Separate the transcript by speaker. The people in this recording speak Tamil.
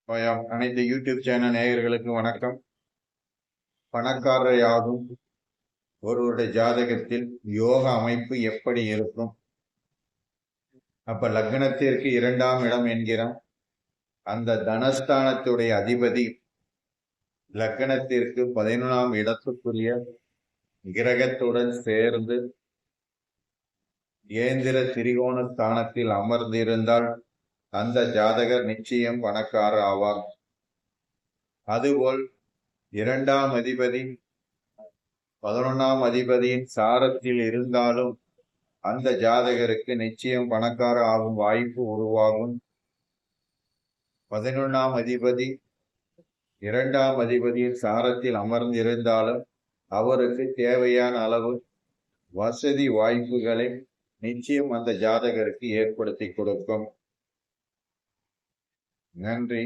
Speaker 1: அனைத்து யூடியூப் சேனல் நேயர்களுக்கு வணக்கம். பணக்காரரையாகும் ஒருவருடைய ஜாதகத்தில் யோக அமைப்பு எப்படி இருக்கும்? அப்ப லக்னத்திற்கு 2ஆம் இடம் என்கிறோம். அந்த தனஸ்தானத்துடைய அதிபதி லக்னத்திற்கு 11ஆம் இடத்துக்குரிய கிரகத்துடன் சேர்ந்து ஏந்திர திரிகோண ஸ்தானத்தில் அமர்ந்திருந்தால் அந்த ஜாதகர் நிச்சயம் பணக்காரர் ஆவார். அதுபோல் 2ஆம் அதிபதி 11ஆம் அதிபதியின் சாரத்தில் இருந்தாலும் அந்த ஜாதகருக்கு நிச்சயம் பணக்கார ஆகும் வாய்ப்பு உருவாகும். 11ஆம் அதிபதி 2ஆம் அதிபதியின் சாரத்தில் அமர்ந்திருந்தாலும் அவருக்கு தேவையான அளவு வசதி வாய்ப்புகளை நிச்சயம் அந்த ஜாதகருக்கு ஏற்படுத்தி கொடுக்கும். நன்றி.